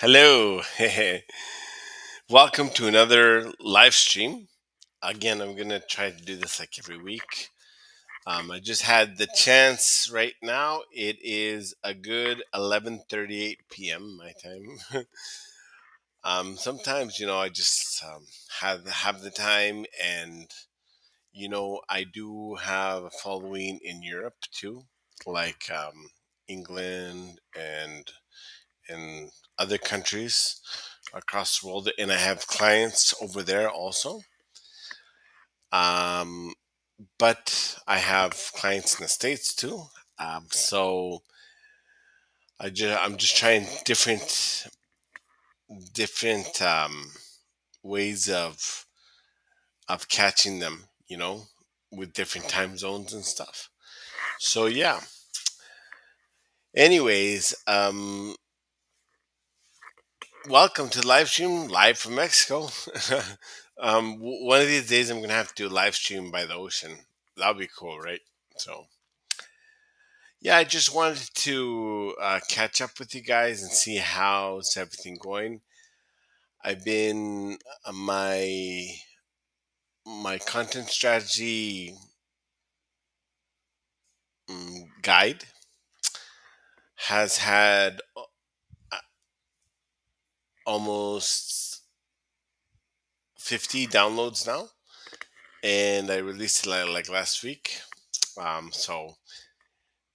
Hello. Welcome to another live stream. Again, I'm going to try to do this like every week. I just had the chance right now. It is a good 11:38 p.m. my time. Sometimes, I just have the time, and I do have a following in Europe too, like England and other countries across the world, and I have clients over there also. Um, but I have clients in the states too. So I'm just trying different ways of catching them. With different time zones and stuff. So yeah. Anyways, welcome to the live stream live from Mexico. One of these days, I'm gonna have to do a live stream by the ocean. That'll be cool, right? So, yeah, I just wanted to catch up with you guys and see how's everything going. I've been my content strategy guide has had almost 50 downloads now, and I released it like last week. So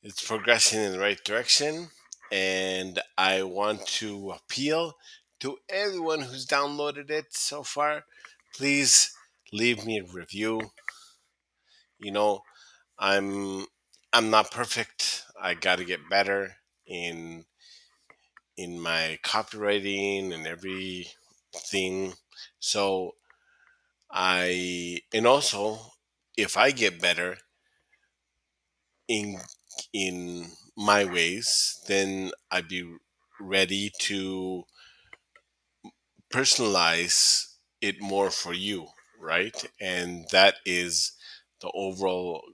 it's progressing in the right direction, and I want to appeal to everyone who's downloaded it so far. Please leave me a review. You know, I'm I'm not perfect. I got to get better in in my copywriting and everything. So and also, if I get better in in my ways, then I'd be ready to personalize it more for you, right? And that is the overall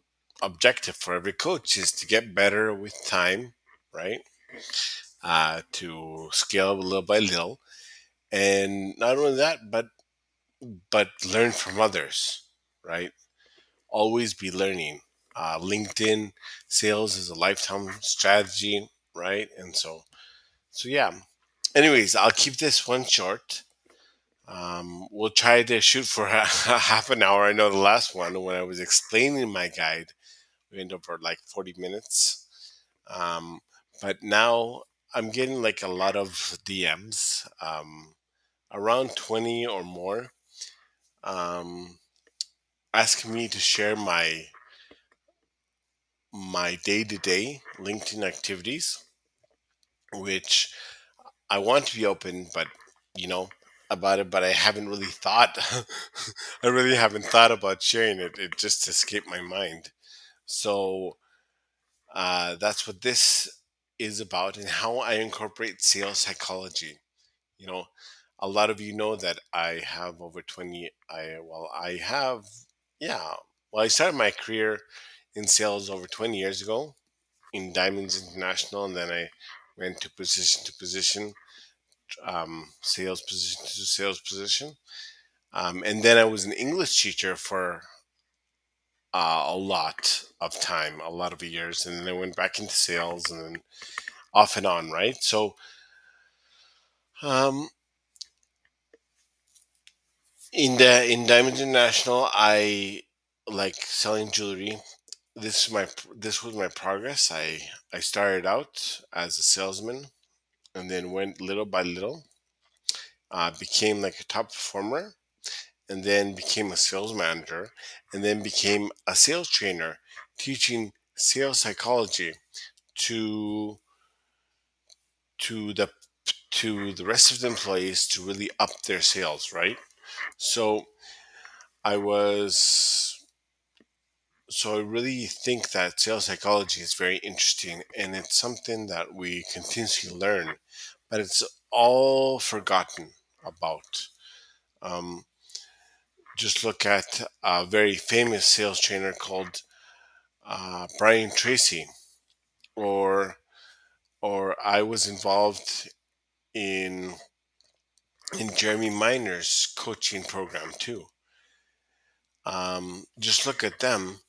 objective for every coach, is to get better with time, right? To scale little by little, and not only that, but learn from others, right? Always be learning. LinkedIn sales is a lifetime strategy, right? And so yeah. Anyways, I'll keep this one short. We'll try to shoot for half an hour. I know the last one, when I was explaining my guide, we ended up for like 40 minutes. Um, but now I'm getting like a lot of DMs, around 20 or more, um, asking me to share my day-to-day LinkedIn activities, which I want to be open, but you know about it. But I haven't really thought. I really haven't thought about sharing it. It just escaped my mind. So that's what this is about, and how I incorporate sales psychology. You know, a lot of you know that I have over 20. I have, yeah. Well, I started my career in sales over 20 years ago in Diamonds International, and then I went to position, sales position to sales position. And then I was an English teacher for a lot of time, a lot of years, and then I went back into sales, and then off and on, right? So, um, in Diamond International, I like selling jewelry. This was my progress. I started out as a salesman, and then went little by little, became like a top performer, and then became a sales manager, and then became a sales trainer, teaching sales psychology to to the to the rest of the employees to really up their sales, right? So I was so I really think that sales psychology is very interesting, and it's something that we continuously learn, but it's all forgotten about. Um, just look at a very famous sales trainer called Brian Tracy, or I was involved. in Jeremy Miner's coaching program too. Just look at them,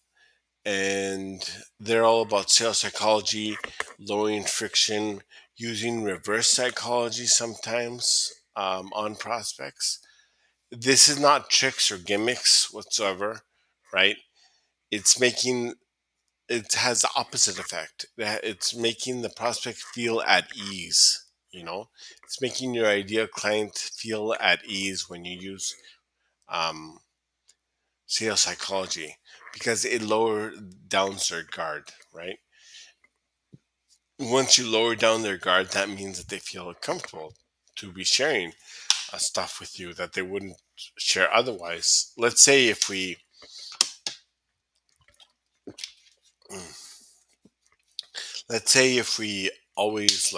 and they're all about sales psychology, lowering friction, using reverse psychology sometimes on prospects. This is not tricks or gimmicks whatsoever, right? It's making it has the opposite effect. It's making the prospect feel at ease. It's making your ideal client feel at ease when you use um, sales psychology because it lower downs their guard, right? Once you lower down their guard, that means that they feel comfortable to be sharing stuff with you that they wouldn't share otherwise. Let's say if we always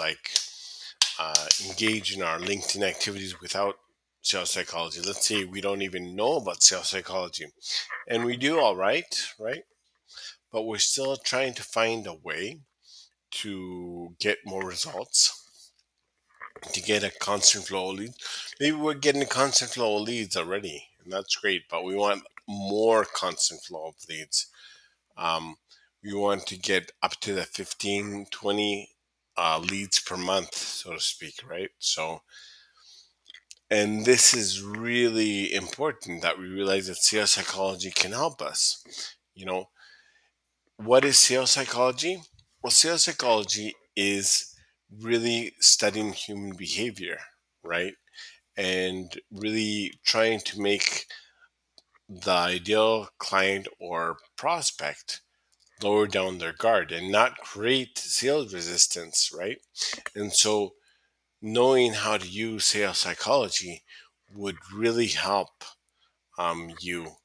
engage in our LinkedIn activities without sales psychology. Let's say we don't even know about sales psychology, and we do all right? But we're still trying to find a way to get more results, to get a constant flow of leads. Maybe we're getting a constant flow of leads already, and that's great, but we want more constant flow of leads. Um, we want to get up to the 15, 20 leads per month, so to speak, right? And this is really important that we realize that sales psychology can help us. You know, what is sales psychology? Well, sales psychology is really studying human behavior, right? And really trying to make the ideal client or prospect lower down their guard and not create sales resistance, right? And so knowing how to use sales psychology would really help you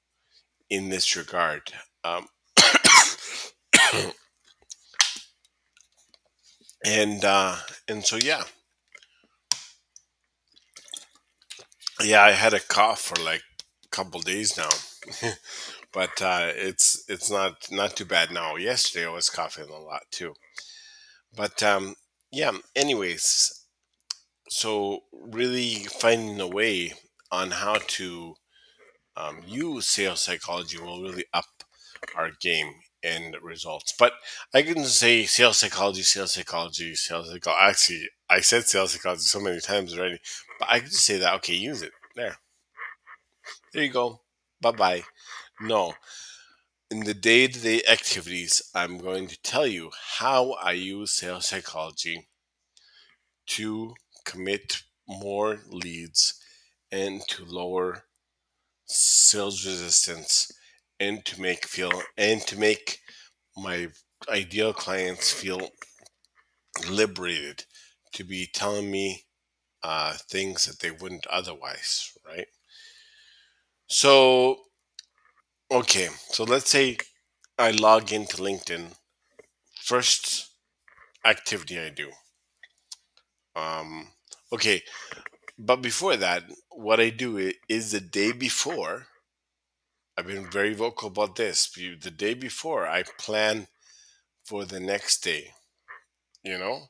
in this regard. Um, and so yeah, I had a cough for like a couple days now, but it's not too bad now. Yesterday I was coughing a lot too, but yeah. Anyways, so really finding a way on how to use sales psychology will really up our game and results. But I can say sales psychology, sales psychology, sales psychology. Actually, I said sales psychology so many times already, but I can just say that. Okay, use it. There you go. Bye bye. No, in the day-to-day activities, I'm going to tell you how I use sales psychology to commit more leads and to lower sales resistance and to make my ideal clients feel liberated to be telling me things that they wouldn't otherwise, right? So, okay, so let's say I log into LinkedIn. First activity I do. Um, okay, but before that, what I do is the day before. I've been very vocal about this. The day before, I plan for the next day. You know,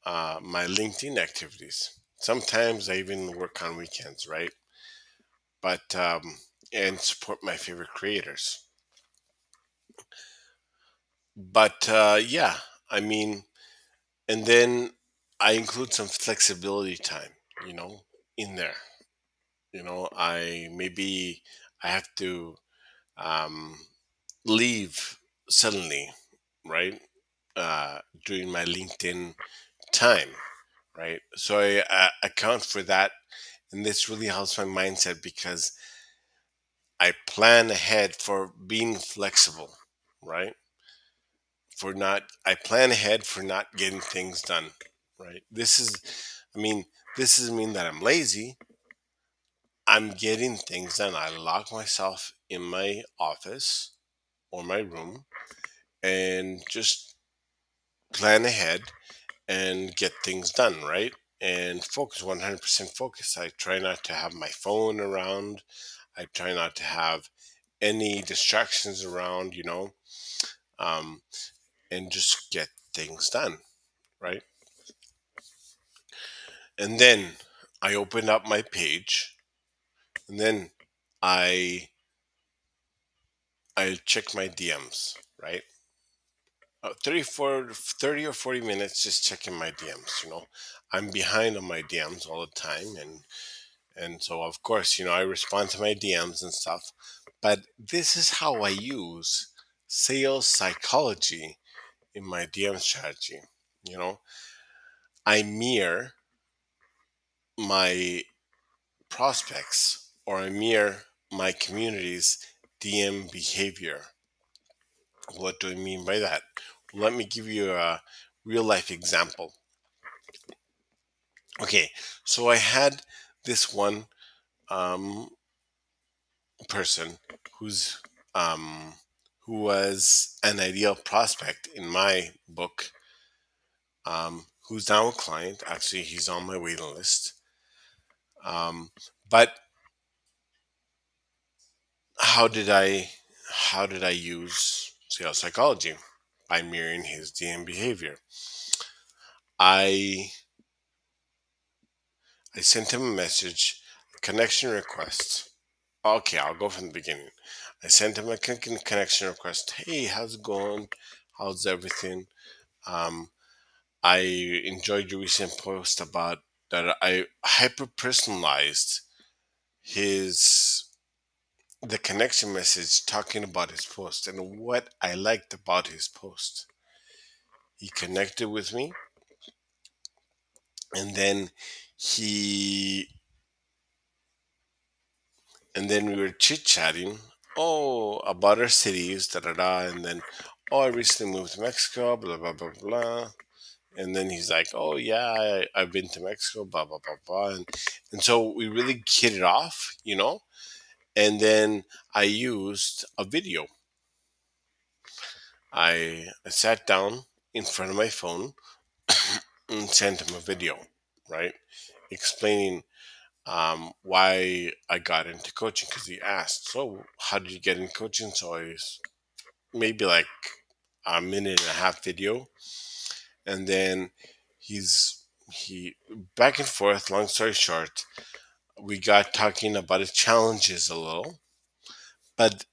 my LinkedIn activities. Sometimes I even work on weekends, right? But and support my favorite creators. But yeah, I mean, and then I include some flexibility time, you know, in there. I have to um, leave suddenly, right? During my LinkedIn time, right? So I account for that, and this really helps my mindset because I plan ahead for being flexible, right? I plan ahead for not getting things done, right? I mean, this doesn't mean that I'm lazy. I'm getting things done. I lock myself in my office or my room and just plan ahead and get things done, right? And focus, 100% focus. I try not to have my phone around. I try not to have any distractions around, um, and just get things done, right? And then I open up my page, and then I I check my DMs, right? 30 or 40 minutes just checking my DMs, I'm behind on my DMs all the time, and so of course, I respond to my DMs and stuff. But this is how I use sales psychology in my DM strategy. You know, I mirror my prospects, or I mirror my community's DM behavior. What do I mean by that? Let me give you a real life example. Okay, so I had this one um, person who's um, who was an ideal prospect in my book, who's now a client. Actually, he's on my waiting list. But how did I how did I use sales psychology? By mirroring his DM behavior. I I sent him a message, connection request. Okay, I'll go from the beginning. I sent him a connection request. Hey, how's it going? How's everything? Um, I enjoyed your recent post about that. I hyper personalized his the connection message talking about his post and what I liked about his post. He connected with me, and then he and then we were chit chatting. Oh, about our cities, da da da, and then oh, I recently moved to Mexico, blah blah blah blah. And then he's like, "Oh yeah, I've been to Mexico, blah blah blah blah," and so we really hit it off. And then I used a video. I sat down in front of my phone and sent him a video, right, explaining why I got into coaching, because he asked, "So how did you get into coaching?" So maybe like a minute and a half video, and then he back and forth. Long story short, we got talking about his challenges a little, but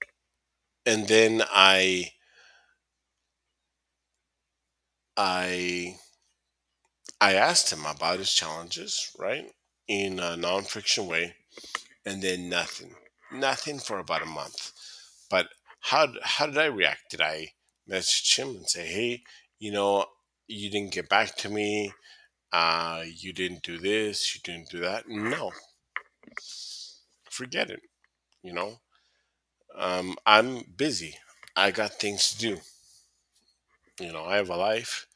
and then I I asked him about his challenges, right, in a non-friction way, and then nothing for about a month. But how did I react? Did I message him and say, "Hey, you know, you didn't get back to me. You didn't do this. You didn't do that." No, forget it. You know, I'm busy. I got things to do. I have a life.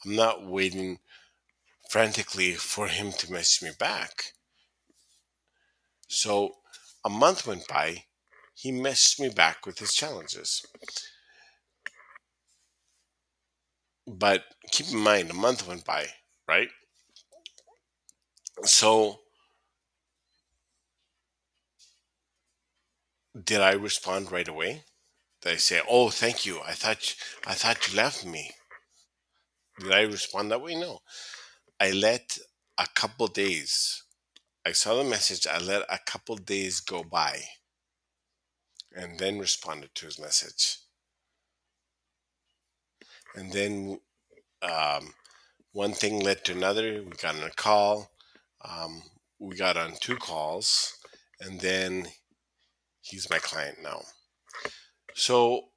I'm not waiting frantically for him to message me back. So a month went by. He messaged me back with his challenges. But keep in mind, a month went by, right? So did I respond right away? Did I say, "Oh, thank you. I thought you left me"? Did I respond that way? No. I let a couple days. I saw the message. I let a couple days go by, and then responded to his message. And then um, one thing led to another. We got on a call. Um, we got on two calls, and then he's my client now. So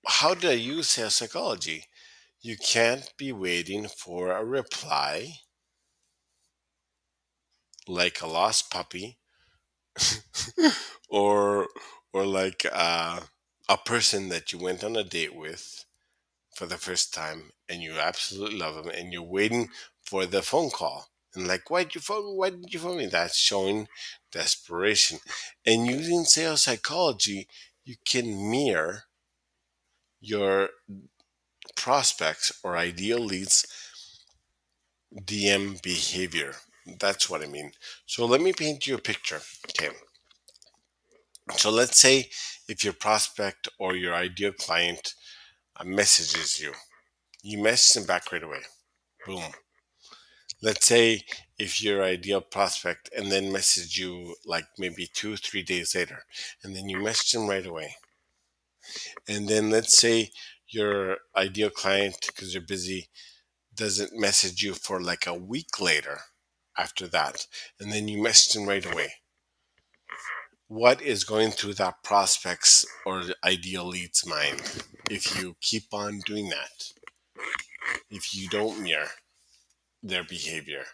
how do I use sales psychology? You can't be waiting for a reply like a lost puppy, or like a person that you went on a date with for the first time and you absolutely love them, and you're waiting for the phone call, and like, why did you phone me? That's showing desperation. And using sales psychology, you can mirror your prospects or ideal leads DM behavior. That's what I mean. So let me paint you a picture. Okay, so let's say if your prospect or your ideal client messages you, you message them back right away. Boom. let's say if your ideal prospect and then message you like maybe 2 3 days later, and then you message them right away, and then let's say your ideal client, because you're busy, doesn't message you for like a week later after that, and then you message them right away. What is going through that prospect's or the ideal lead's mind if you keep on doing that, if you don't mirror their behavior?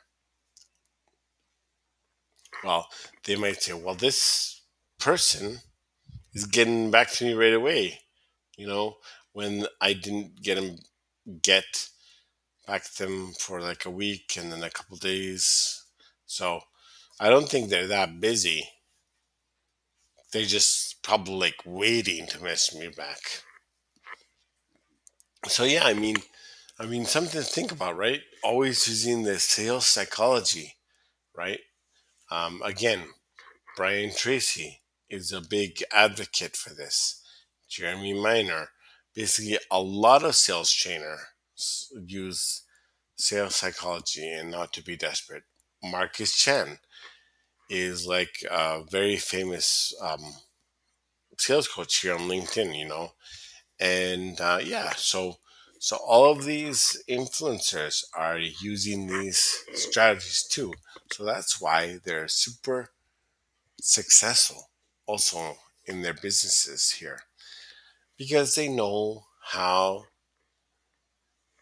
Well, they might say, well, this person is getting back to me right away, you know, when I didn't get back to them for like a week and then a couple days. So I don't think they're that busy. They just probably like waiting to message me back. So yeah, I mean something to think about, right? Always using the sales psychology, right? Again, Brian Tracy is a big advocate for this. Jeremy Miner, basically a lot of sales trainers use sales psychology and not to be desperate. Marcus Chan is like a very famous sales coach here on LinkedIn, and yeah, so all of these influencers are using these strategies too. So that's why they're super successful also in their businesses here, because they know how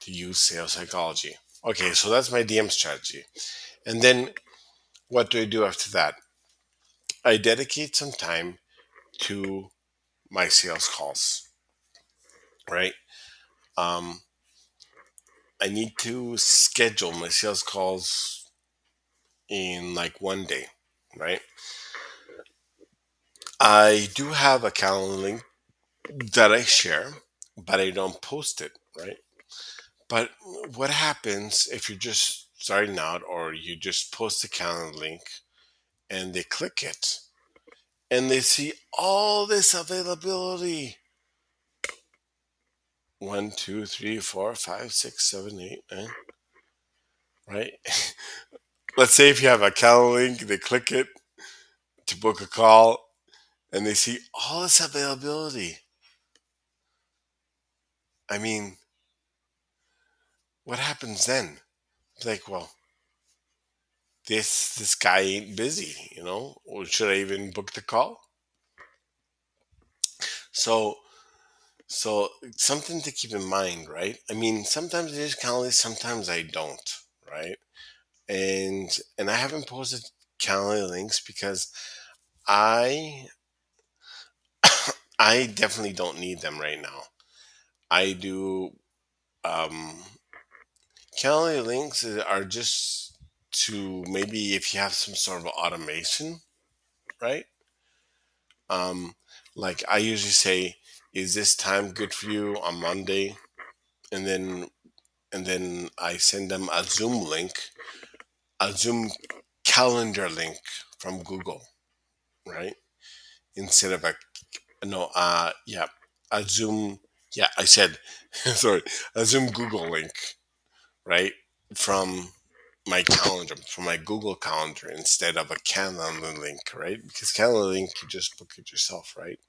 to use sales psychology. Okay, so that's my DM strategy. And then what do I do after that? I dedicate some time to my sales calls, right? Um, I need to schedule my sales calls in like one day, right? I do have a calendar link that I share, but I don't post it, right? But what happens if you're just starting out or you just post a calendar link and they click it and they see all this availability? One, two, three, four, five, six, seven, eight, nine, right? Let's say if you have a calendar link, they click it to book a call and they see all this availability. I mean, what happens then? It's like, well, this guy ain't busy, or should I even book the call? So so something to keep in mind, right? I mean, sometimes it is Calendly, sometimes I don't, right? And I haven't posted Calendly links because I I definitely don't need them right now. I do um Calendly links are just to maybe if you have some sort of automation, right? Um, like I usually say, is this time good for you on Monday? And then I send them a Zoom calendar link from Google, right? Instead of a no, yeah, a Zoom. Yeah, I said sorry, a Zoom Google link, right? From my calendar, from my Google Calendar instead of a calendar link, right? Because calendar link, you just book it yourself, right?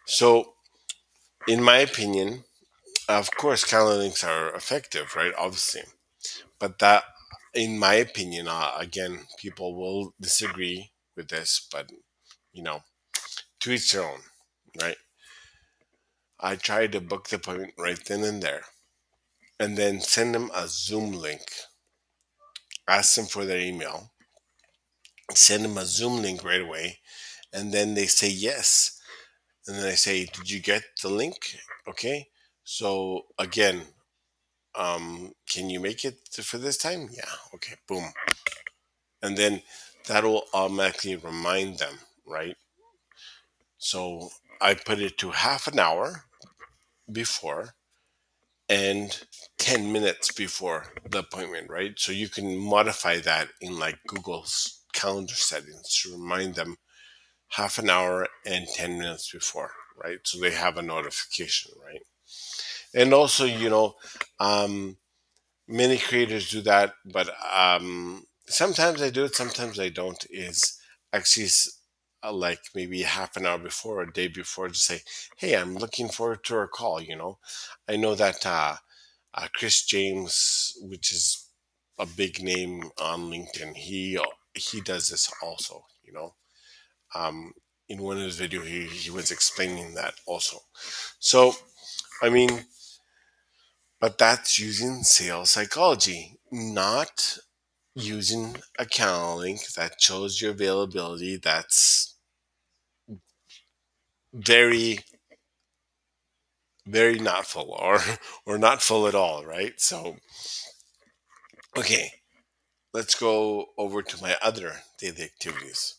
So, in my opinion, of course, calendar links are effective, right? Obviously, but that, in my opinion, again, people will disagree with this, but you know, to each their own, right? I try to book the appointment right then and there, and then send them a Zoom link. Ask them for their email, send them a Zoom link right away, and then they say yes. And then I say, "Did you get the link? Okay. So again, can you make it for this time? Yeah. Okay. Boom." And then that'll automatically remind them, right? So I put it to half an hour before and 10 minutes before the appointment, right? So you can modify that in like Google's calendar settings to remind them half an hour and 10 minutes before, right? So they have a notification, right? And also, um, Many creators do that, but sometimes I do it, sometimes I don't. Is actually like maybe half an hour before or a day before, to say, "Hey, I'm looking forward to our call." I know that Chris James, which is a big name on LinkedIn, he does this also. Um, in one of his videos, he was explaining that also. So, I mean, but that's using sales psychology, not using a calendar link that shows your availability. That's very, very not full, or not full at all, right? So, okay, let's go over to my other daily activities.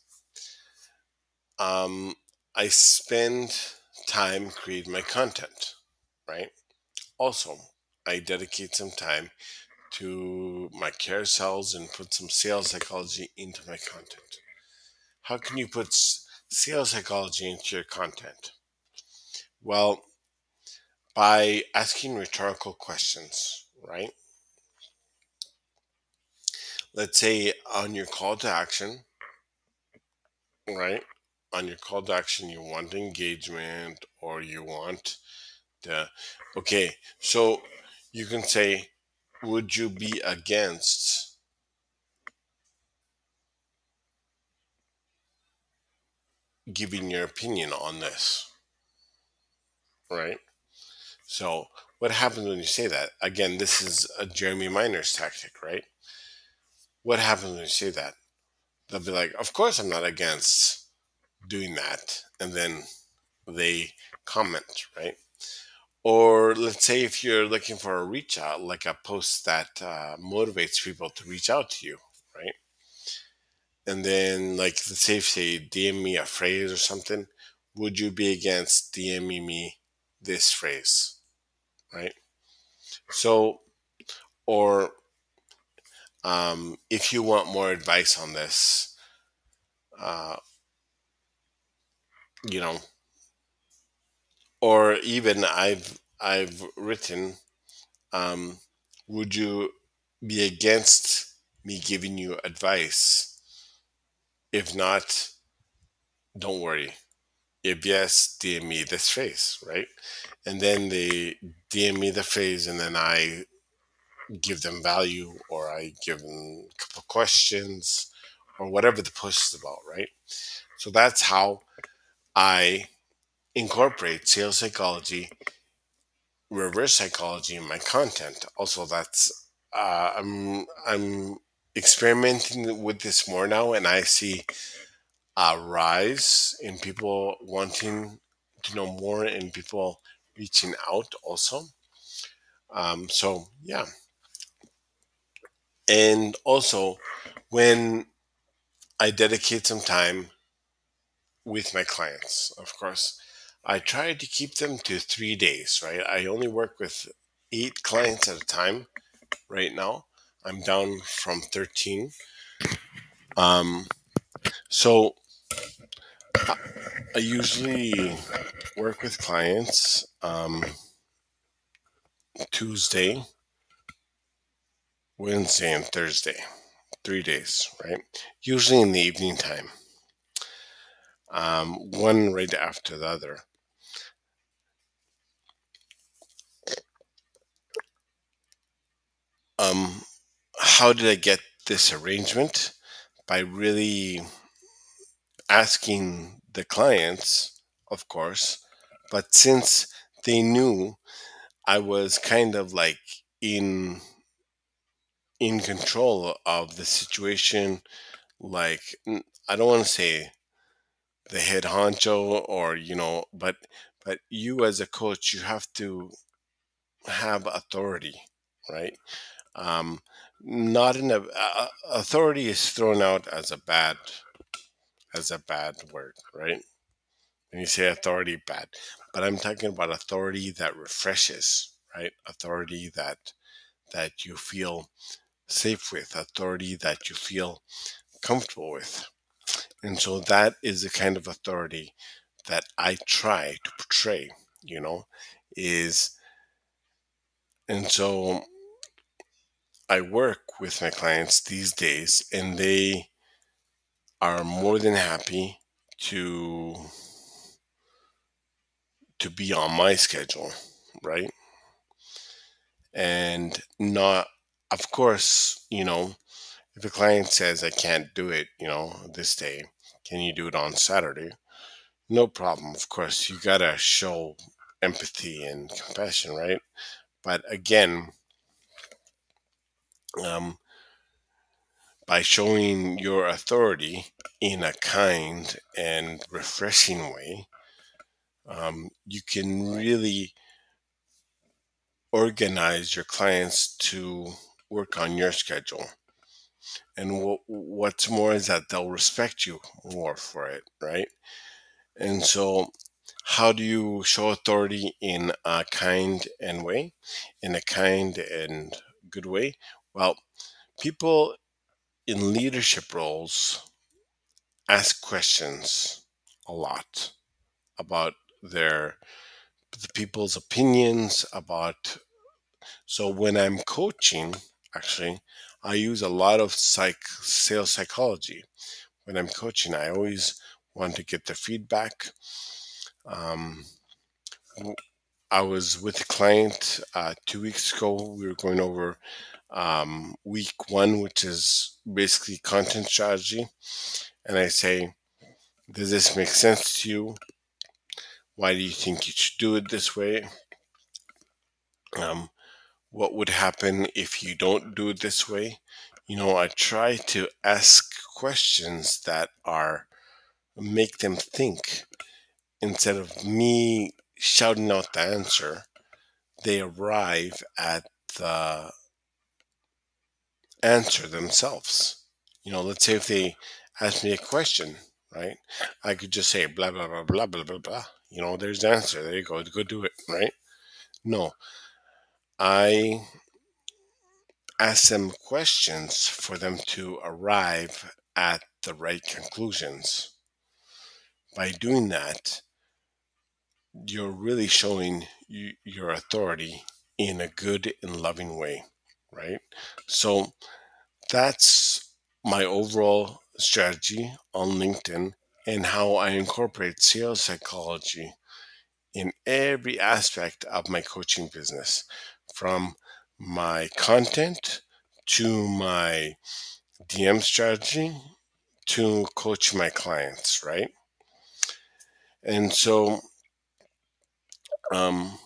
Um, I spend time creating my content, right? Also, I dedicate some time to my carousels and put some sales psychology into my content. How can you put sales psychology into your content? Well, by asking rhetorical questions, right? Let's say on your call to action, right? On your call to action, you want engagement, or you want the, okay, so you can say, would you be against giving your opinion on this, right? So, what happens when you say that? Again, this is a Jeremy Miner's tactic, right? What happens when you say that? They'll be like, of course I'm not against doing that. And then they comment, right? Or let's say if you're looking for a reach out, like a post that motivates people to reach out to you, right? And then, like, let's say if they DM me a phrase or something, would you be against DMing me this phrase, right? So, or if you want more advice on this, uh, you know, or even I've written, um, would you be against me giving you advice? If not, don't worry. If yes, DM me this phrase, right? And then they DM me the phrase, and then I give them value, or I give them a couple questions, or whatever the post is about, right? So that's how I incorporate sales psychology, reverse psychology in my content. Also, that's I'm experimenting with this more now, and I see a rise in people wanting to know more and people reaching out also. So yeah, and also when I dedicate some time with my clients, of course, I try to keep them to 3 days. Right, I only work with 8 clients at a time right now. I'm down from 13. Um, so I usually work with clients Tuesday, Wednesday, and Thursday. 3 days, right? Usually in the evening time, one right after the other. Um, how did I get this arrangement? By really asking the clients, of course, but since they knew I was kind of like in in control of the situation, like I don't want to say the head honcho, or but you as a coach, you have to have authority, right? Um, not in a authority is thrown out as a bad word, right? When you say authority, bad, but I'm talking about authority that refreshes, right? Authority that you feel safe with, authority that you feel comfortable with. And so that is the kind of authority that I try to portray, you know, is, and so I work with my clients these days, and they are more than happy to be on my schedule, right? And not, of course, if a client says I can't do it, this day, can you do it on Saturday? No problem. Of course, you gotta show empathy and compassion, right? But again, um, by showing your authority in a kind and refreshing way, you can really organize your clients to work on your schedule. And what's more is that they'll respect you more for it, right? And so, how do you show authority in a kind and way, in a kind and good way? Well, people in leadership roles ask questions a lot about their the people's opinions about. So when I'm coaching, actually, I use a lot of sales psychology. When I'm coaching, I always want to get the feedback. Um, w- I was with a client 2 weeks ago. We were going over week one, which is basically content strategy. And I say, does this make sense to you? Why do you think you should do it this way? Um, what would happen if you don't do it this way? I try to ask questions that are make them think instead of me shouting out the answer. They arrive at the answer themselves. Let's say if they ask me a question, right? I could just say blah blah blah blah blah blah blah. There's the answer. There you go. Go do it, right? No, I ask them questions for them to arrive at the right conclusions. By doing that, you're really showing your authority in a good and loving way, right? So that's my overall strategy on LinkedIn and how I incorporate sales psychology in every aspect of my coaching business, from my content to my DM strategy to coach my clients, right? And so, um,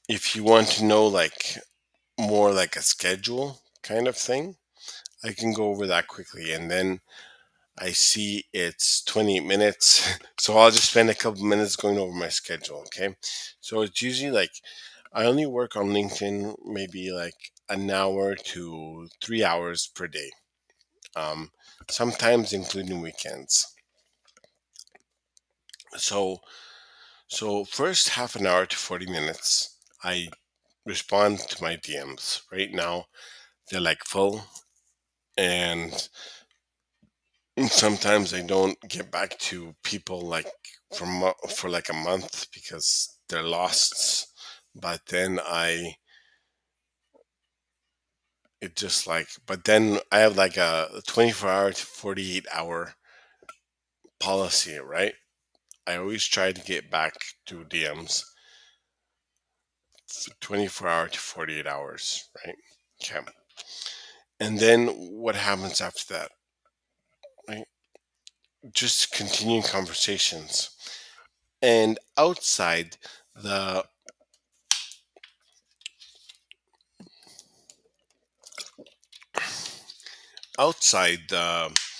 if you want to know like more like a schedule kind of thing, I can go over that quickly. And then I see it's 28 minutes, so I'll just spend a couple minutes going over my schedule. Okay, so it's usually like I only work on LinkedIn maybe like an hour to 3 hours per day, um, sometimes including weekends. So first half an hour to 40 minutes, I respond to my DMs. Right now, they're like full, and sometimes I don't get back to people like for like a month because they're lost. But then it just like, but then I have like a 24-hour to 48-hour policy, right? I always try to get back to DMs 24-hour to 48 hours, right? Okay. And then what happens after that? Right? Just continuing conversations. And the outside the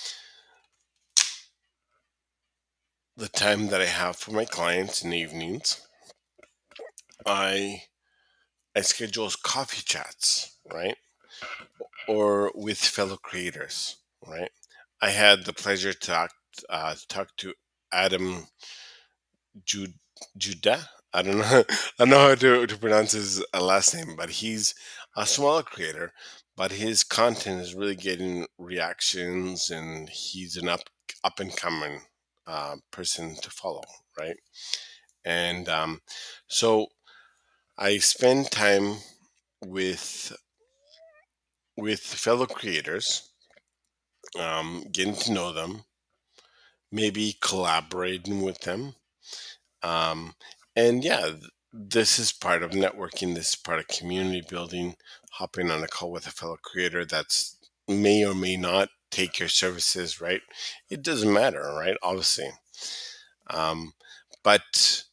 time that I have for my clients in the evenings, I I schedule coffee chats, right? Or with fellow creators, right? I had the pleasure to talk to Adam Jude, Judah. I don't know. I don't know how to pronounce his last name, but he's a small creator. But his content is really getting reactions, and he's an up and coming person to follow, right? And so I spend time with with fellow creators, getting to know them, maybe collaborating with them. Um, and yeah, this is part of networking. This is part of community building. Hopping on a call with a fellow creator that's may or may not take your services, right? It doesn't matter, right? Obviously. Um, but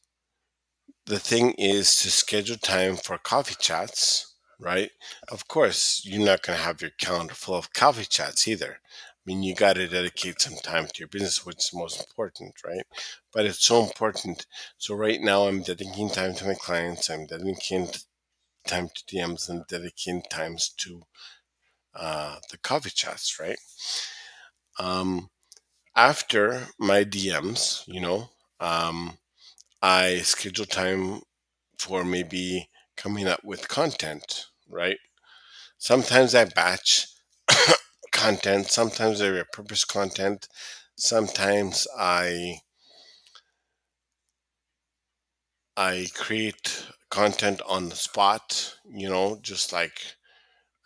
the thing is to schedule time for coffee chats, right? Of course, you're not going to have your calendar full of coffee chats either. I mean, you got to dedicate some time to your business, which is most important, right? But it's so important. So right now, I'm dedicating time to my clients. I'm dedicating time to DMs and dedicating times to the coffee chats, right? Um, After my DMs, I schedule time for maybe coming up with content, right? Sometimes I batch content, sometimes I repurpose content, sometimes I create content on the spot, just like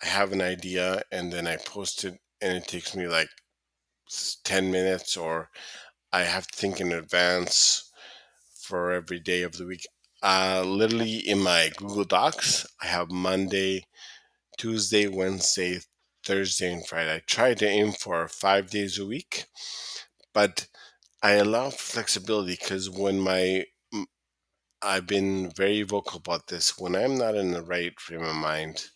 I have an idea and then I post it and it takes me like 10 minutes, or I have to think in advance for every day of the week. Literally in my Google Docs, I have Monday, Tuesday, Wednesday, Thursday, and Friday. I try to aim for 5 days a week, but I allow flexibility because I've been very vocal about this. When I'm not in the right frame of mind,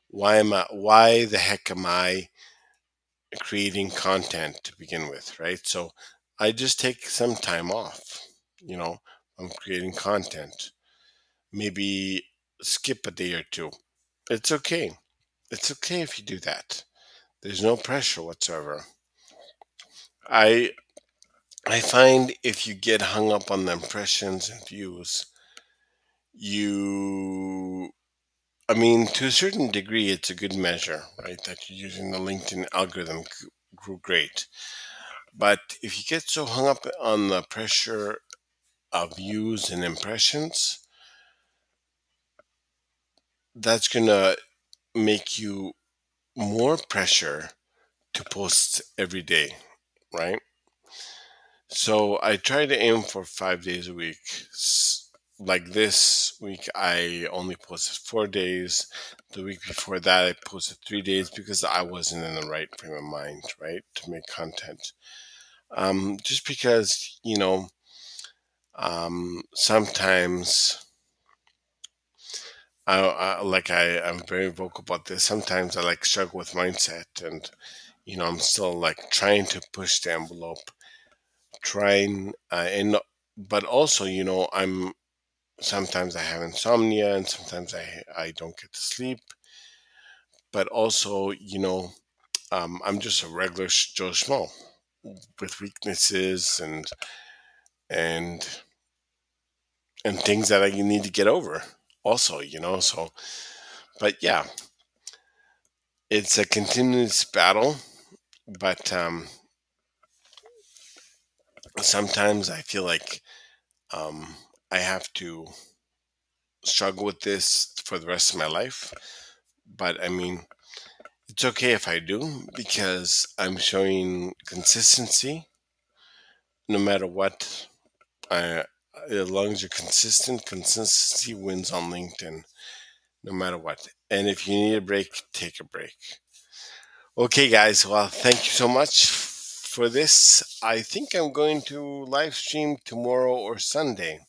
why the heck am I creating content to begin with, right? So I just take some time off, you know, I'm creating content. Maybe skip a day or two. It's okay. It's okay if you do that. There's no pressure whatsoever. I I find if you get hung up on the impressions and views, you I mean, to a certain degree, it's a good measure, right? That you're using the LinkedIn algorithm grew great. But if you get so hung up on the pressure of views and impressions, that's gonna make you more pressure to post every day, right? So I try to aim for 5 days a week. Like this week, I only posted 4 days. The week before that, I posted 3 days because I wasn't in the right frame of mind, right, to make content. Just because, sometimes I'm very vocal about this. Sometimes I like struggle with mindset, and I'm still like trying to push the envelope, trying and but also, I'm sometimes I have insomnia and sometimes I don't get to sleep. But also, I'm just a regular Joe Schmo with weaknesses and and things that I need to get over. Also, so but yeah, it's a continuous battle. But sometimes I feel like um, I have to struggle with this for the rest of my life. But I mean, it's okay if I do because I'm showing consistency no matter what. I, as long as you're consistent, consistency wins on LinkedIn no matter what. And if you need a break, take a break. Okay, guys. Well, thank you so much for this. I think I'm going to live stream tomorrow or Sunday.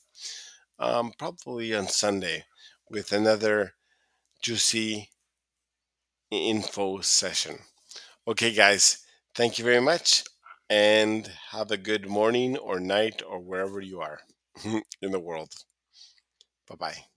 Probably on Sunday with another juicy info session. Okay, guys. Thank you very much and have a good morning or night or wherever you are in the world. Bye bye.